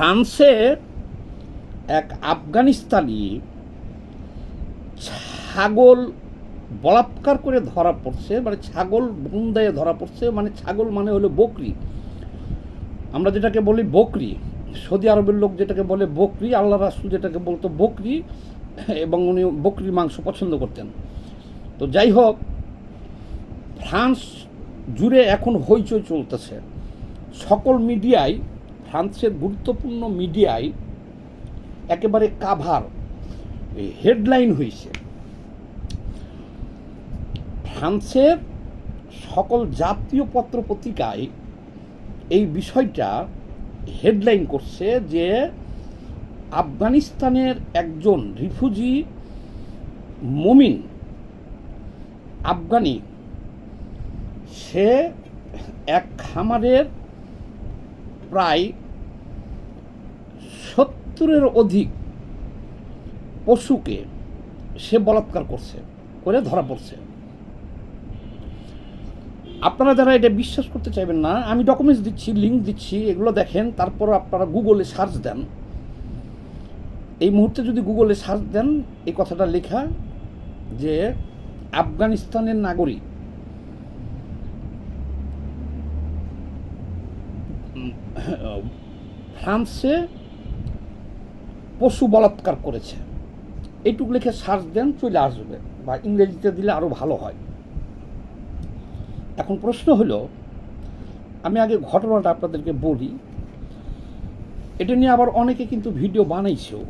ফ্রান্সে এক আফগানিস্তানি ছাগল বলাৎকার করে ধরা পড়ছে, মানে ছাগল বুন্দায় ধরা পড়ছে, মানে ছাগল মানে হলো বকরি, আমরা যেটাকে বলি বকরি, সৌদি আরবের লোক যেটাকে বলে বকরি, আল্লাহ রাসূল যেটাকে বলতো বকরি, এবং উনি বকরির মাংস পছন্দ করতেন। তো যাই হোক, ফ্রান্স জুড়ে এখন হইচই চলতেছে। সকল মিডিয়ায়, ফ্রান্সের গুরুত্বপূর্ণ মিডিয়ায় একেবারে কাভার হেডলাইন হয়েছে। ফ্রান্সের সকল জাতীয় পত্র পত্রিকায় এই বিষয়টা হেডলাইন করছে যে আফগানিস্তানের একজন রিফিউজি মমিন আফগানি, সে এক খামারের প্রায় 70-এর অধিক পশুকে সে বলাৎকার করে ধরা পড়ছে। আপনারা যারা এটা বিশ্বাস করতে চাইবেন না, আমি ডকুমেন্টস দিচ্ছি, লিঙ্ক দিচ্ছি, এগুলো দেখেন। তারপর আপনারা গুগলে সার্চ দেন, এই মুহূর্তে যদি গুগলে সার্চ দেন এই কথাটা লেখা যে আফগানিস্তানের নাগরিক ফ্রান্সে পশু বলাৎকার করেছে, এইটুকু লিখে সার্চ দেন, চলে আসবে, বা ইংরেজিতে দিলে আরও ভালো হয়। এখন প্রশ্ন হলো, আমি আগে ঘটনাটা আপনাদেরকে বলি, এটা নিয়ে আবার অনেকে কিন্তু ভিডিও বানাইছেও।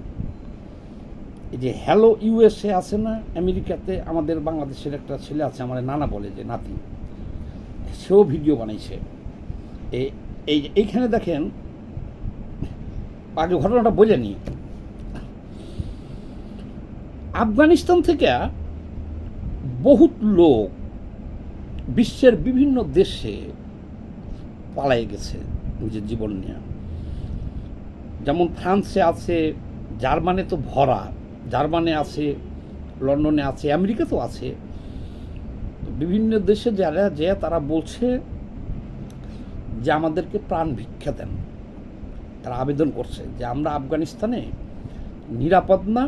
এই যে হ্যালো ইউএসএ আছে না আমেরিকাতে, আমাদের বাংলাদেশের একটা ছেলে আছে, আমার নানা বলে যে নাতি, সেও ভিডিও বানাইছে। এইখানে দেখেন, আগে ঘটনাটা বলে নিই। আফগানিস্তান থেকে বহুত লোক বিশ্বের বিভিন্ন দেশে পালাই গেছে নিজের জীবন নিয়ে। যেমন ফ্রান্সে আছে, জার্মানে তো ভরা, জার্মানে আছে, লন্ডনে আছে, আমেরিকাতেও আছে। বিভিন্ন দেশে যারা যে তারা বলছে যে আমাদেরকে প্রাণ ভিক্ষা দেন, তারা আবেদন করছে যে আমরা আফগানিস্তানে নিরাপদ না,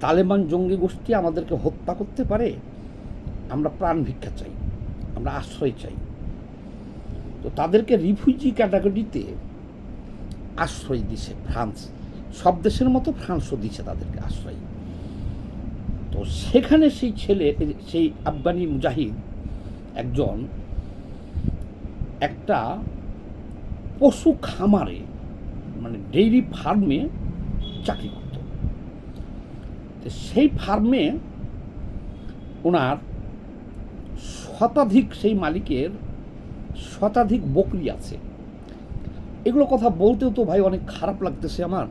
তালেবান জঙ্গি গোষ্ঠী আমাদেরকে হত্যা করতে পারে, আমরা প্রাণ ভিক্ষা চাই, আমরা আশ্রয় চাই। তো তাদেরকে রিফিউজি ক্যাটাগরিতে আশ্রয় দিছে ফ্রান্স, সব দেশের মতো ফ্রান্সও দিছে তাদেরকে আশ্রয়। তো সেখানে সেই ছেলে, সেই আফগানি মুজাহিদ একজন একটা পশু খামারে, মানে ডেইরি ফার্মে চাকরি করত। সেই ফার্মে ওনার শতাধিক, সেই মালিকের শতাধিক বকরি আছে। এগুলো কথা বলতেও তো ভাই অনেক খারাপ লাগতেছে আমার,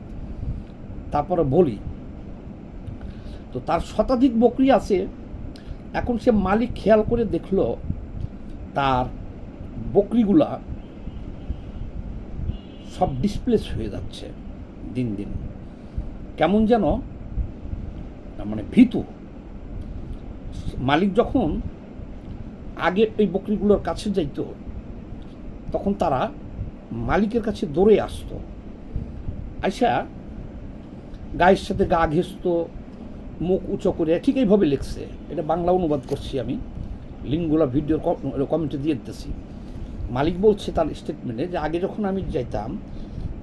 তারপরে বলি। তো তার শতাধিক বকরি আছে। এখন সে মালিক খেয়াল করে দেখলো তার বকরিগুলা সব ডিসপ্লেস হয়ে যাচ্ছে দিন দিন, কেমন যেন মানে ভীতু। মালিক যখন আগে এই বকরিগুলোর কাছে যাইত, তখন তারা মালিকের কাছে দৌড়ে আসতো, আইসা গায়ের সাথে গা ঘেঁষত, মুখ উঁচু করে, ঠিক এইভাবে লিখছে। এটা বাংলা অনুবাদ করছি আমি, লিঙ্কগুলো ভিডিওর কমেন্টে দিয়ে দিতেছি। মালিক বলছে তার স্টেটমেন্টে যে আগে যখন আমি যাইতাম,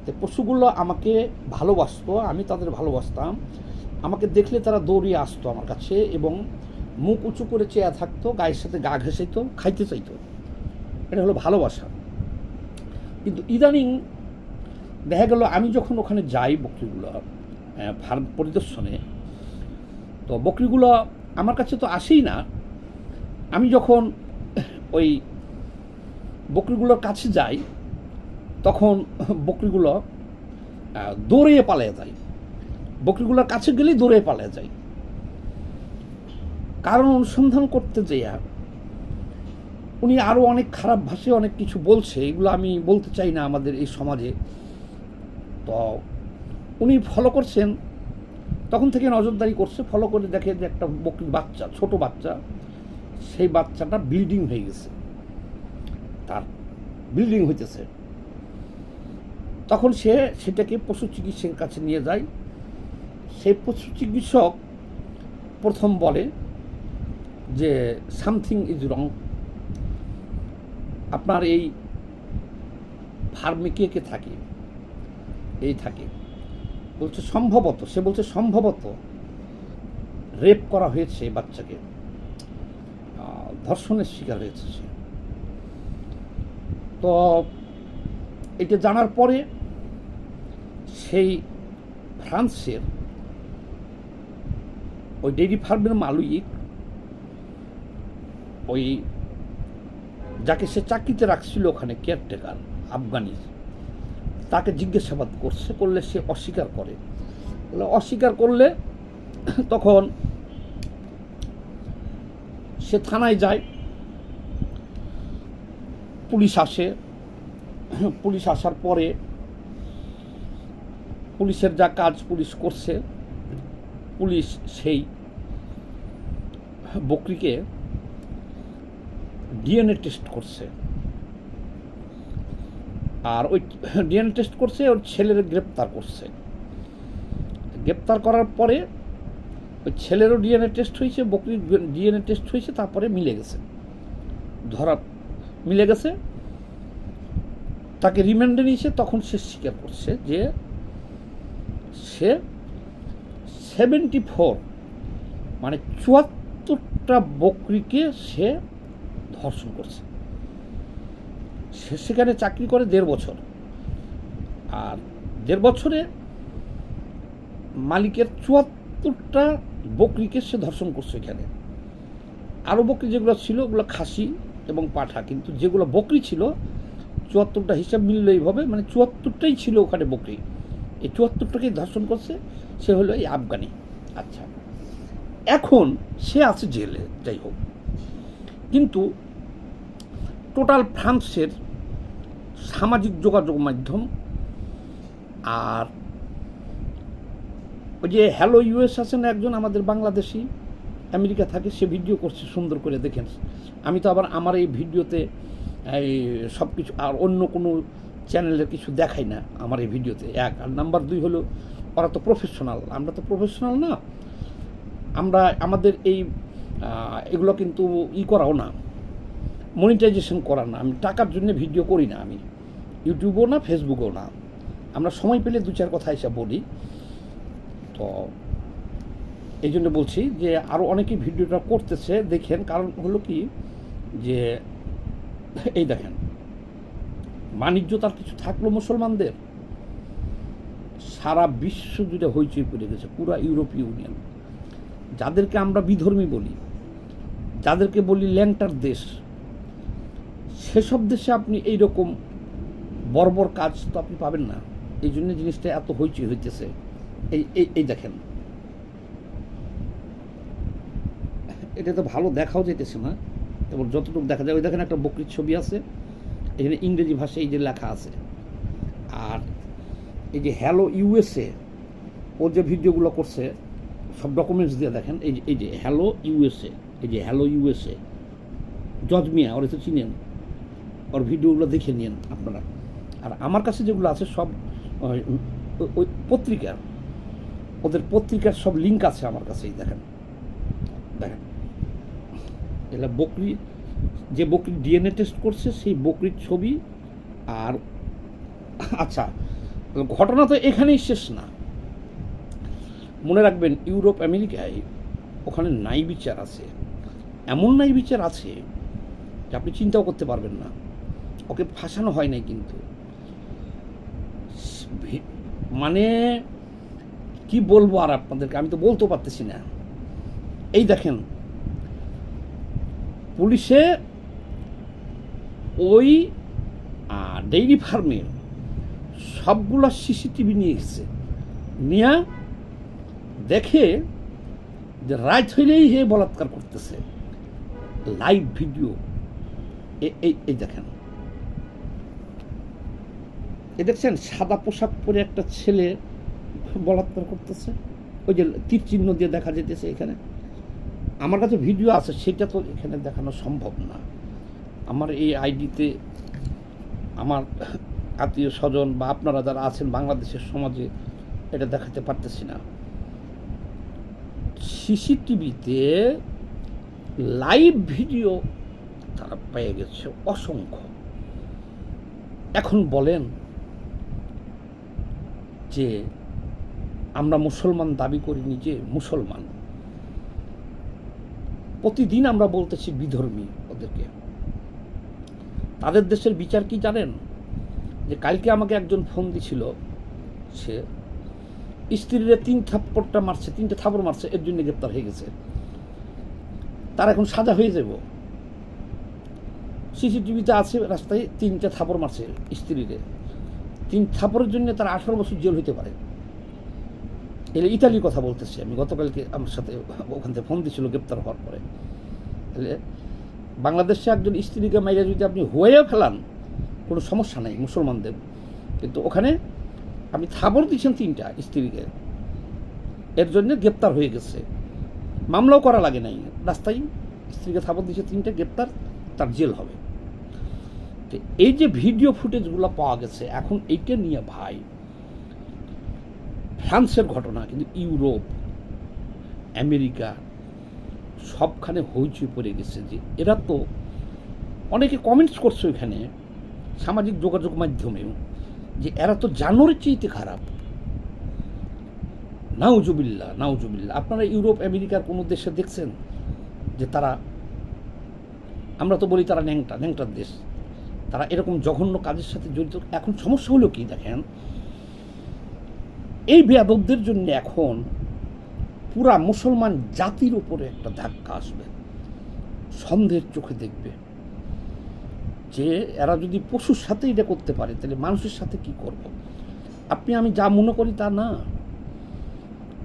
তো পশুগুলো আমাকে ভালোবাসতো, আমি তাদের ভালোবাসতাম, আমাকে দেখলে তারা দৌড়িয়ে আসতো আমার কাছে এবং মুখ উঁচু করে চেয়ে থাকতো, গায়ের সাথে গা ঘেঁষাইত, খাইতে চাইতো। এটা হলো ভালোবাসা। কিন্তু ইদানিং দেখা গেল আমি যখন ওখানে যাই বকরিগুলো ফার্ম পরিদর্শনে, তো বকরিগুলো আমার কাছে তো আসেই না। আমি যখন ওই বকরিগুলোর কাছে যাই, তখন বকরিগুলো দৌড়ে পালিয়ে যায়, বকরিগুলোর কাছে গেলেই দৌড়ে পালিয়ে যায়। কারণ অনুসন্ধান করতে যাইয়া উনি আরও অনেক খারাপ ভাষায় অনেক কিছু বলছে, এগুলো আমি বলতে চাই না আমাদের এই সমাজে। তো উনি ফলো করছেন, তখন থেকে নজরদারি করছে, ফলো করে দেখে যে একটা বকরির বাচ্চা, ছোট বাচ্চা, সেই বাচ্চাটা ব্লিডিং হয়ে গেছে, তার ব্লিডিং হইতেছে। তখন সে সেটাকে পশু চিকিৎসকের কাছে নিয়ে যায়। সেই পশু চিকিৎসক প্রথম বলে যে সামথিং ইজ রং, আপনার এই ফার্মে কে কে থাকে, এই থাকে। বলছে সম্ভবত, সে বলছে সম্ভবত রেপ করা হয়েছে বাচ্চাকে, ধর্ষণের শিকার হয়েছে সে। তো এটা জানার পরে সেই ফ্রান্সের ওই ডেইরি ফার্মের মালিক, ওই যাকে সে চাকরিতে রাখছিল ওখানে কেয়ারটেকার আফগানি, তাকে জিজ্ঞাসাবাদ করলে সে অস্বীকার করে। অস্বীকার করলে তখন সে থানায় যায়, পুলিশ আসে। পুলিশ আসার পরে পুলিশের যা কাজ পুলিশ করছে, পুলিশ সেই বকরিকে ডিএনএ টেস্ট করছে, আর ওই ডিএনএ টেস্ট করছে, ওর ছেলের গ্রেপ্তার করছে। গ্রেপ্তার করার পরে ওই ছেলেরও ডিএনএ টেস্ট হয়েছে, বকরির ডিএনএ টেস্ট হয়েছে, তারপরে মিলে গেছে, মিলে গেছে। তাকে রিমান্ডে নিয়েছে। তখন সে স্বীকার করছে যে সে 74 মানে 74টা বকরিকে সে ধর্ষণ করছে। সে সেখানে চাকরি করে 1.5 বছর, আর 1.5 বছরে মালিকের 74টা বকরিকে সে ধর্ষণ করছে। এখানে আরও বকরি যেগুলো ছিল ওগুলো খাসি এবং পাঠা, কিন্তু যেগুলো বকরি ছিল 74টা হিসাব মিললে এইভাবে, মানে 74টাই ছিল ওখানে বকরি। এই 74টাকেই ধর্ষণ করছে। সে হলো এই আফগানি। আচ্ছা, এখন সে আছে জেলে, যাই হোক। কিন্তু টোটাল ফ্রান্সের সামাজিক যোগাযোগ মাধ্যম আর ওই যে হ্যালো ইউএস আছেন একজন আমাদের বাংলাদেশি, আমেরিকা থাকে, সে ভিডিও করছে সুন্দর করে, দেখেন। আমি তো আবার আমার এই ভিডিওতে এই সব কিছু আর অন্য কোনো চ্যানেলের কিছু দেখাই না আমার এই ভিডিওতে, 1। আর নাম্বার 2 হলো ওরা তো প্রফেশনাল, আমরা তো প্রফেশনাল না। আমরা আমাদের এই এগুলো কিন্তু করাও না, মনিটাইজেশন করা না। আমি টাকার জন্য ভিডিও করি না, আমি ইউটিউবেও না, ফেসবুকেও না। আমরা সময় পেলে 2-4 কথা এসে বলি। তো এই জন্য বলছি যে আরও অনেকেই ভিডিওটা করতেছে, দেখেন। কারণ হলো কি যে এই দেখেন, বাণিজ্য তার কিছু থাকলো মুসলমানদের, সারা বিশ্ব জুড়ে হইচই পড়ে গেছে, পুরো ইউরোপীয় ইউনিয়ন। যাদেরকে আমরা বিধর্মী বলি, যাদেরকে বলি ল্যাংটার দেশ, সেসব দেশে আপনি এইরকম বর্বর কাজ তো আপনি পাবেন না। এই জন্য জিনিসটা এত হইচই হইতেছে। এই দেখেন, এটা তো ভালো দেখাও যেতেছে না, এবং যতটুকু দেখা যায়। ওই দেখেন একটা বকরির ছবি আছে, এখানে ইংরেজি ভাষায় এই যে লেখা আছে। আর এই যে হ্যালো ইউএসএ, ও যে ভিডিওগুলো করছে সব ডকুমেন্টস দিয়ে দেখেন। এই যে হ্যালো ইউএসএ, এই যে হ্যালো ইউএসএ, জজ মিয়া, ওরা তো চিনেন, ওর ভিডিওগুলো দেখে নিন আপনারা। আর আমার কাছে যেগুলো আছে সব ওই পত্রিকার, ওদের পত্রিকার সব লিঙ্ক আছে আমার কাছেই। দেখেন দেখেন, এটা বকরি, যে বকরি ডিএনএ টেস্ট করছে সেই বকরির ছবি। আর আচ্ছা, ঘটনা তো এখানেই শেষ না। মনে রাখবেন, ইউরোপ আমেরিকায় ওখানে ন্যায় বিচার আছে, এমন ন্যায় বিচার আছে যে আপনি চিন্তাও করতে পারবেন না। ওকে ফাঁসানো হয় নাই, কিন্তু মানে কি বলবো আর আপনাদেরকে, আমি তো বলতেও পারতেছি না। এই দেখেন, পুলিশে ওই ডেইরি ফার্মের সবগুলো সিসিটিভি নিয়ে এসেছে, নিয়ে দেখে যে রাত হইলেই হে বলাৎকার করতেছে, লাইভ ভিডিও। এই দেখেন, এ দেখছেন সাদা পোশাক পরে একটা ছেলে বলাৎকার করতেছে, ওই যে তীর চিহ্ন দিয়ে দেখা যেতেছে এখানে। আমার কাছে ভিডিও আছে, সেটা তো এখানে দেখানো সম্ভব না। আমার এই আইডিতে আমার আত্মীয় স্বজন বা আপনারা যারা আছেন বাংলাদেশের সমাজে এটা দেখাতে পারতেছি না। সিসিটিভিতে লাইভ ভিডিও তারা পেয়ে গেছে অসংখ্য। এখন বলেন যে আমরা মুসলমান দাবি করি নিজে মুসলমান, প্রতিদিন আমরা বলতেছি বিধর্মী ওদেরকে। তাদের দেশের বিচার কি জানেন? যে কালকে আমাকে একজন ফোন দিছিল, সে স্ত্রীরে 3 থাপ্পড়টা মারছে, 3টে থাপড় মারছে, এর জন্য গ্রেপ্তার হয়ে গেছে। তার এখন সাজা হয়ে যাব। সিসিটিভিতে আছে রাস্তায় 3টে থাপড় মারছে স্ত্রীরে, 3 থাপড়ের জন্য তার 18 বছর জেল হইতে পারে। এলে ইতালির কথা বলতেছি আমি। গতকালকে আমার সাথে ওখান থেকে ফোন দিছিল গ্রেপ্তার হওয়ার পরে। তাহলে বাংলাদেশে একজন স্ত্রীকে মাইরে যদি আপনি হয়ে ফেলান কোনো সমস্যা নাই মুসলমানদের, কিন্তু ওখানে আপনি থাপড় দিচ্ছেন 3টা স্ত্রীকে, এর জন্য গ্রেপ্তার হয়ে গেছে। মামলাও করা লাগে নাই, রাস্তায় স্ত্রীকে থাপড় দিচ্ছে 3টা, গ্রেপ্তার, তার জেল হবে। তো এই যে ভিডিও ফুটেজগুলো পাওয়া গেছে, এখন এইটা নিয়ে ভাই ফ্রান্সের ঘটনা, কিন্তু ইউরোপ, আমেরিকা সবখানে হইচই পড়ে গেছে যে এরা তো, অনেকে কমেন্টস করছে ওইখানে সামাজিক যোগাযোগ মাধ্যমেও, যে এরা তো জানোয়ারের চেয়েতে খারাপ। নাউজুবিল্লাহ নাউজুবিল্লাহ। আপনারা ইউরোপ আমেরিকার কোনো দেশে দেখছেন যে তারা, আমরা তো বলি তারা ন্যাংটার দেশ, তারা এরকম জঘন্য কাজের সাথে জড়িত? এখন সমস্যা হলো কি দেখেন, এই বেয়াদবদের জন্য এখন পুরা মুসলমান জাতির উপরে একটা ধাক্কা আসবে। সন্দেহের চোখে দেখবে যে এরা যদি পশুর সাথে এটা করতে পারে, তাহলে মানুষের সাথে কি করব? আপনি আমি যা মনে করি তা না।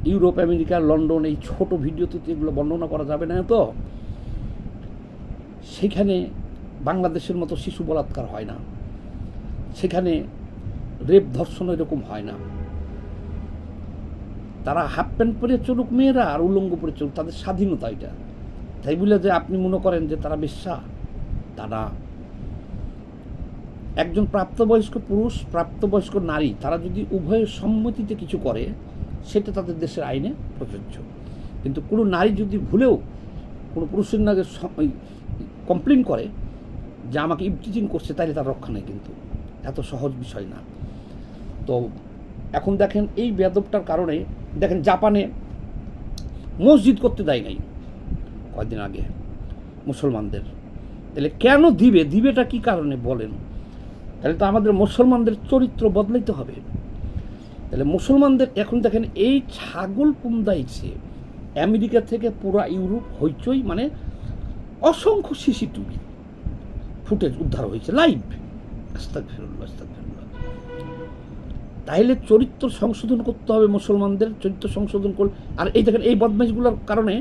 ইউরোপ আমেরিকা লন্ডন এই ছোট ভিডিওতে তো এগুলো বর্ণনা করা যাবে না। তো সেখানে বাংলাদেশের মতো শিশু বলাৎকার হয় না, সেখানে রেপ ধর্ষণ এরকম হয় না। তারা হাফ প্যান্ট পরে চলুক মেয়েরা, আর উলঙ্গ পরে চলুক, তাদের স্বাধীনতা এটা। তাই বলে যে আপনি মনে করেন যে তারা বেশ্যা, তা না। একজন প্রাপ্তবয়স্ক পুরুষ, প্রাপ্তবয়স্ক নারী, তারা যদি উভয়ের সম্মতিতে কিছু করে, সেটা তাদের দেশের আইনে প্রযোজ্য। কিন্তু কোনো নারী যদি ভুলেও কোনো পুরুষের নাকি কমপ্লেন করে যে আমাকে ইভটিজিং করছে, তাহলে তার রক্ষা নেই। কিন্তু এত সহজ বিষয় না। তো এখন দেখেন এই বেয়াদবটার কারণে, দেখেন জাপানে মসজিদ করতে দেয় নাই কয়েকদিন আগে মুসলমানদের। তাহলে কেন দিবেটা কি কারণে বলেন? তাহলে তো আমাদের মুসলমানদের চরিত্র বদলাইতে হবে। তাহলে মুসলমানদের এখন দেখেন এই ছাগল পুন্দাইছে আমেরিকা থেকে পুরা ইউরোপ হইচই, মানে অসংখ্য সিসিটিভি ফুটেজ উদ্ধার হয়েছে লাইভ। আস্তাগফিরুল্লাহ আস্তাগফিরুল্লাহ। তাইলে চরিত্র সংশোধন করতে হবে মুসলমানদের, চরিত্র সংশোধন করলে। আর এই দেখেন এই বদমাইশগুলোর কারণে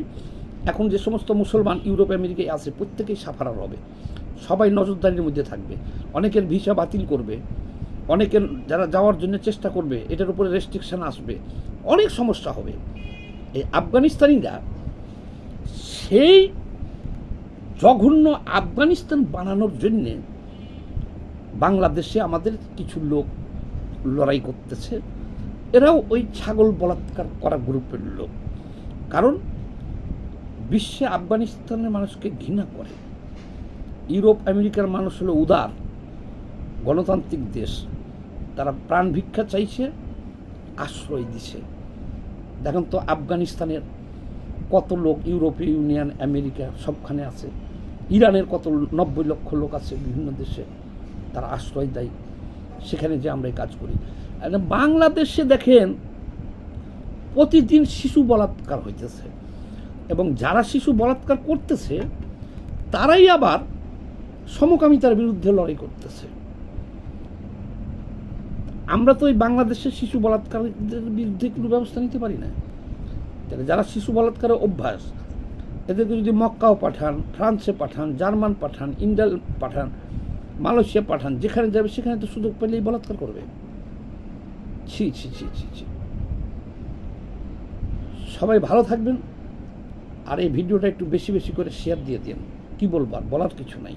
এখন যে সমস্ত মুসলমান ইউরোপ আমেরিকায় আছে প্রত্যেকেই সাফারার হবে, সবাই নজরদারির মধ্যে থাকবে। অনেকের ভিসা বাতিল করবে, অনেকের যারা যাওয়ার জন্য চেষ্টা করবে এটার উপরে রেস্ট্রিকশন আসবে, অনেক সমস্যা হবে। এই আফগানিস্তানিরা সেই জঘন্য আফগানিস্তান বানানোর জন্যে বাংলাদেশে আমাদের কিছু লোক লড়াই করতেছে। এরাও ওই ছাগল বলাৎকার করা গ্রুপের লোক। কারণ বিশ্বে আফগানিস্তানের মানুষকে ঘৃণা করে। ইউরোপ আমেরিকার মানুষ হলো উদার গণতান্ত্রিক দেশ, তারা প্রাণ ভিক্ষা চাইছে, আশ্রয় দিছে। দেখেন তো আফগানিস্তানের কত লোক, ইউরোপীয় ইউনিয়ন আমেরিকা সবখানে আছে। ইরানের কত 90 লক্ষ লোক আছে বিভিন্ন দেশে, তারা আশ্রয় দেয়। সেখানে যে আমরা এই কাজ করি। বাংলাদেশে দেখেন প্রতিদিন শিশু বলাৎকার হইতেছে, এবং যারা শিশু বলাৎকার করতেছে তারাই আবার সমকামিতার বিরুদ্ধে লড়াই করতেছে। আমরা তো এই বাংলাদেশের শিশু বলাৎকারীদের বিরুদ্ধে কোনো ব্যবস্থা নিতে পারি না। তাহলে যারা শিশু বলাৎকারের অভ্যাস, এদেরকে যদি মক্কাও পাঠান, ফ্রান্সে পাঠান, জার্মান পাঠান, ইন্ডিয়া পাঠান, মালয়েশিয়া পাঠান, যেখানে যাবে সেখানে তো সুযোগ পেলেই বলাৎকার করবে। ছি ছি ছি ছি ছি। সবাই ভালো থাকবেন, আর এই ভিডিওটা একটু বেশি বেশি করে শেয়ার দিয়ে দিন। কি বলবার, বলার কিছু নাই।